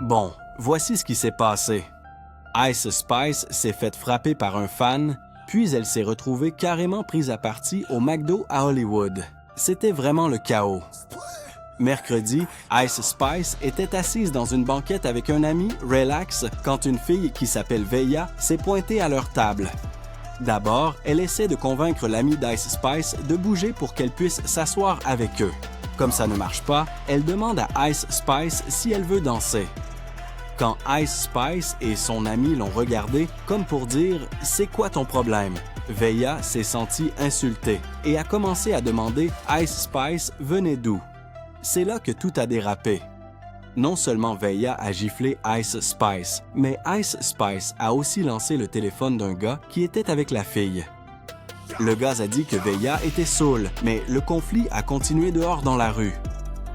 Bon, voici ce qui s'est passé. Ice Spice s'est faite frapper par un fan, puis elle s'est retrouvée carrément prise à partie au McDo à Hollywood. C'était vraiment le chaos. Mercredi, Ice Spice était assise dans une banquette avec un ami, relax, quand une fille qui s'appelle Veya s'est pointée à leur table. D'abord, elle essaie de convaincre l'ami d'Ice Spice de bouger pour qu'elle puisse s'asseoir avec eux. Comme ça ne marche pas, elle demande à Ice Spice si elle veut danser. Quand Ice Spice et son ami l'ont regardé, comme pour dire « C'est quoi ton problème ?» Veya s'est sentie insultée et a commencé à demander « Ice Spice venait d'où ?» C'est là que tout a dérapé. Non seulement Veya a giflé Ice Spice, mais Ice Spice a aussi lancé le téléphone d'un gars qui était avec la fille. Le gars a dit que Veya était saoul, mais le conflit a continué dehors dans la rue.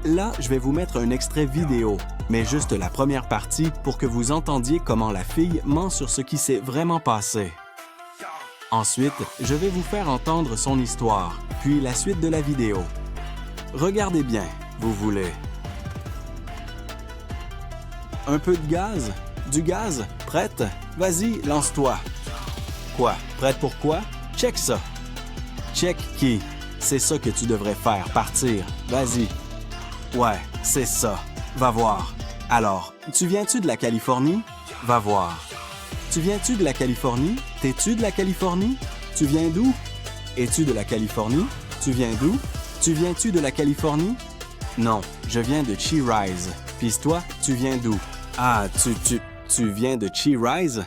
Là, je vais vous mettre un extrait vidéo, mais juste la première partie pour que vous entendiez comment la fille ment sur ce qui s'est vraiment passé. Ensuite, je vais vous faire entendre son histoire, puis la suite de la vidéo. Regardez bien, vous voulez. Un peu de gaz? Du gaz? Prête? Vas-y, lance-toi. Quoi? Prête pour quoi? Check ça. Check qui? C'est ça que tu devrais faire, partir. Vas-y. Ouais, c'est ça. Va voir. Alors, tu viens-tu de la Californie? Va voir. Tu viens-tu de la Californie? T'es-tu de la Californie? Tu viens d'où? Es-tu de la Californie? Tu viens d'où? Tu viens-tu de la Californie? Non, je viens de Cheese. Puis toi, tu viens d'où? Ah, tu viens de Cheese?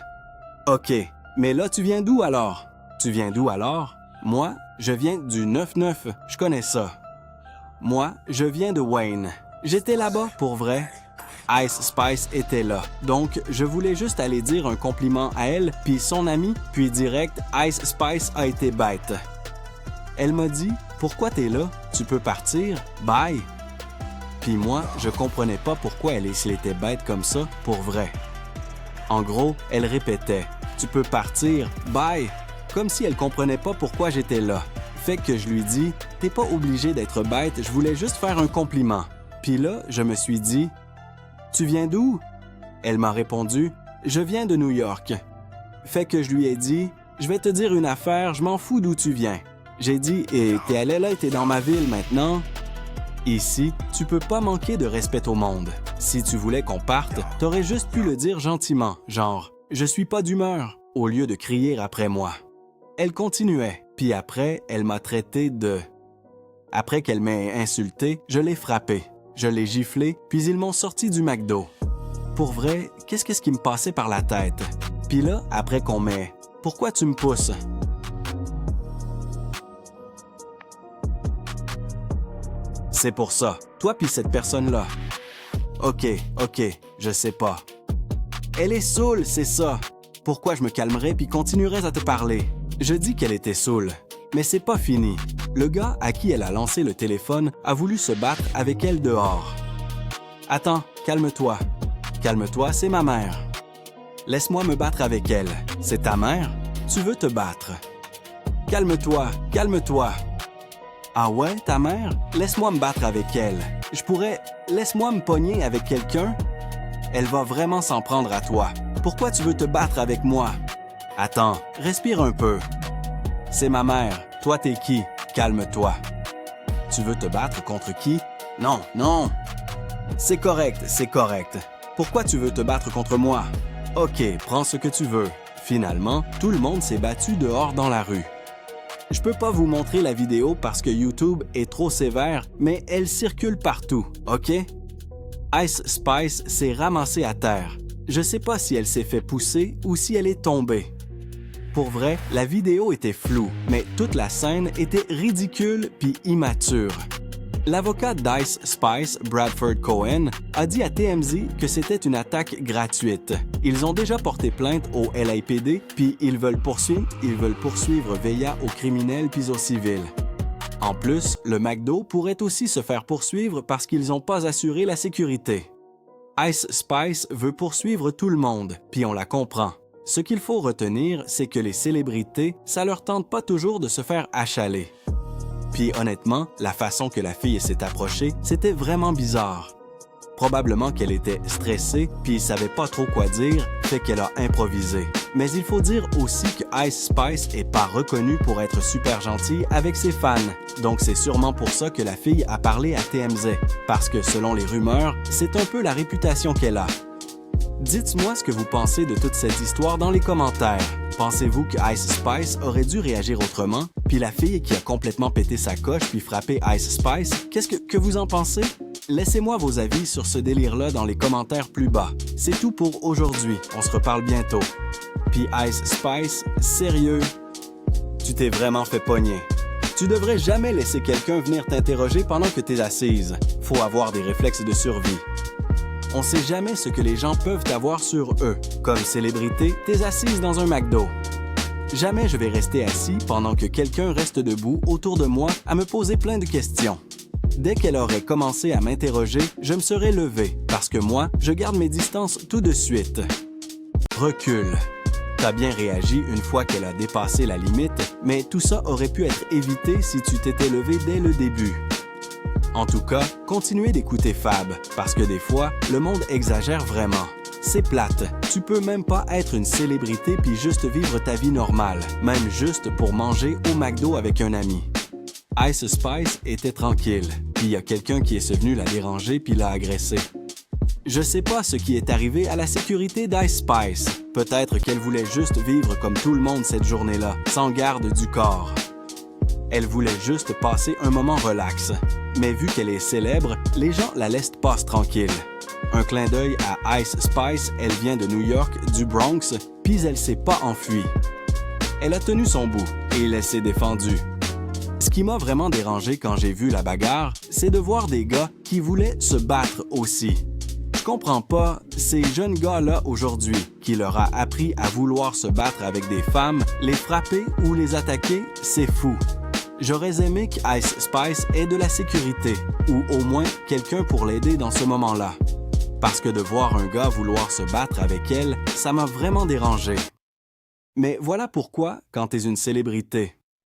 OK, mais là, tu viens d'où alors? Tu viens d'où alors? Moi, je viens du 9-9, je connais ça. Moi, je viens de Wayne. J'étais là-bas, pour vrai. Ice Spice était là, donc je voulais juste aller dire un compliment à elle, puis son ami, puis direct, Ice Spice a été bête. Elle m'a dit, « Pourquoi t'es là? Tu peux partir? Bye! » Puis moi, je comprenais pas pourquoi elle était bête comme ça, pour vrai. En gros, elle répétait, « Tu peux partir? Bye! » Comme si elle comprenait pas pourquoi j'étais là. Fait que je lui dis, « T'es pas obligé d'être bête, je voulais juste faire un compliment. » Puis là, je me suis dit, « Tu viens d'où? » Elle m'a répondu, « Je viens de New York. » Fait que je lui ai dit, « Je vais te dire une affaire, je m'en fous d'où tu viens. » J'ai dit, « Et t'es allé là et t'es dans ma ville maintenant? » Ici, tu peux pas manquer de respect au monde. Si tu voulais qu'on parte, t'aurais juste pu le dire gentiment, genre, « Je suis pas d'humeur », au lieu de crier après moi. Elle continuait, puis après, elle m'a traité de... Après qu'elle m'ait insulté, je l'ai frappé. Je l'ai giflé, puis ils m'ont sorti du McDo. Pour vrai, qu'est-ce qui me passait par la tête? Puis là, après qu'on m'ait... Pourquoi tu me pousses? C'est pour ça. Toi puis cette personne-là. OK, je sais pas. Elle est saoule, c'est ça. Pourquoi je me calmerais puis continuerais à te parler? Je dis qu'elle était saoule. Mais c'est pas fini. Le gars à qui elle a lancé le téléphone a voulu se battre avec elle dehors. Attends, calme-toi. Calme-toi, c'est ma mère. Laisse-moi me battre avec elle. C'est ta mère? Tu veux te battre. Calme-toi, calme-toi. Ah ouais, ta mère? Laisse-moi me battre avec elle. Je pourrais... Laisse-moi me pogner avec quelqu'un? Elle va vraiment s'en prendre à toi. Pourquoi tu veux te battre avec moi? Attends, respire un peu. C'est ma mère. Toi, t'es qui? Calme-toi. Tu veux te battre contre qui? Non, non. C'est correct, c'est correct. Pourquoi tu veux te battre contre moi? OK, prends ce que tu veux. Finalement, tout le monde s'est battu dehors dans la rue. Je peux pas vous montrer la vidéo parce que YouTube est trop sévère, mais elle circule partout, OK? Ice Spice s'est ramassée à terre. Je sais pas si elle s'est fait pousser ou si elle est tombée. Pour vrai, la vidéo était floue, mais toute la scène était ridicule puis immature. L'avocat d'Ice Spice, Bradford Cohen, a dit à TMZ que c'était une attaque gratuite. Ils ont déjà porté plainte au LAPD, puis ils veulent poursuivre Veya aux criminels puis aux civils. En plus, le McDo pourrait aussi se faire poursuivre parce qu'ils n'ont pas assuré la sécurité. Ice Spice veut poursuivre tout le monde, puis on la comprend. Ce qu'il faut retenir, c'est que les célébrités, ça leur tente pas toujours de se faire achaler. Puis honnêtement, la façon que la fille s'est approchée, c'était vraiment bizarre. Probablement qu'elle était stressée puis savait pas trop quoi dire, fait qu'elle a improvisé. Mais il faut dire aussi que Ice Spice est pas reconnue pour être super gentille avec ses fans. Donc c'est sûrement pour ça que la fille a parlé à TMZ, parce que selon les rumeurs, c'est un peu la réputation qu'elle a. Dites-moi ce que vous pensez de toute cette histoire dans les commentaires. Pensez-vous que Ice Spice aurait dû réagir autrement? Puis la fille qui a complètement pété sa coche puis frappé Ice Spice, qu'est-ce que vous en pensez? Laissez-moi vos avis sur ce délire-là dans les commentaires plus bas. C'est tout pour aujourd'hui. On se reparle bientôt. Puis Ice Spice, sérieux? Tu t'es vraiment fait pogner. Tu devrais jamais laisser quelqu'un venir t'interroger pendant que t'es assise. Faut avoir des réflexes de survie. On sait jamais ce que les gens peuvent avoir sur eux. Comme célébrité, t'es assise dans un McDo. Jamais je vais rester assis pendant que quelqu'un reste debout autour de moi à me poser plein de questions. Dès qu'elle aurait commencé à m'interroger, je me serais levé, parce que moi, je garde mes distances tout de suite. Recule. T'as bien réagi une fois qu'elle a dépassé la limite, mais tout ça aurait pu être évité si tu t'étais levé dès le début. En tout cas, continuez d'écouter Fab, parce que des fois, le monde exagère vraiment. C'est plate. Tu peux même pas être une célébrité puis juste vivre ta vie normale, même juste pour manger au McDo avec un ami. Ice Spice était tranquille, puis il y a quelqu'un qui est venu la déranger puis l'a agressée. Je sais pas ce qui est arrivé à la sécurité d'Ice Spice. Peut-être qu'elle voulait juste vivre comme tout le monde cette journée-là, sans garde du corps. Elle voulait juste passer un moment relax. Mais vu qu'elle est célèbre, les gens la laissent passer tranquille. Un clin d'œil à Ice Spice, elle vient de New York, du Bronx, puis elle s'est pas enfuie. Elle a tenu son bout et elle s'est défendue. Ce qui m'a vraiment dérangé quand j'ai vu la bagarre, c'est de voir des gars qui voulaient se battre aussi. Je comprends pas ces jeunes gars-là aujourd'hui qui leur a appris à vouloir se battre avec des femmes, les frapper ou les attaquer, c'est fou. J'aurais aimé qu'Ice Spice ait de la sécurité, ou au moins quelqu'un pour l'aider dans ce moment-là. Parce que de voir un gars vouloir se battre avec elle, ça m'a vraiment dérangé. Mais voilà pourquoi, quand t'es une célébrité,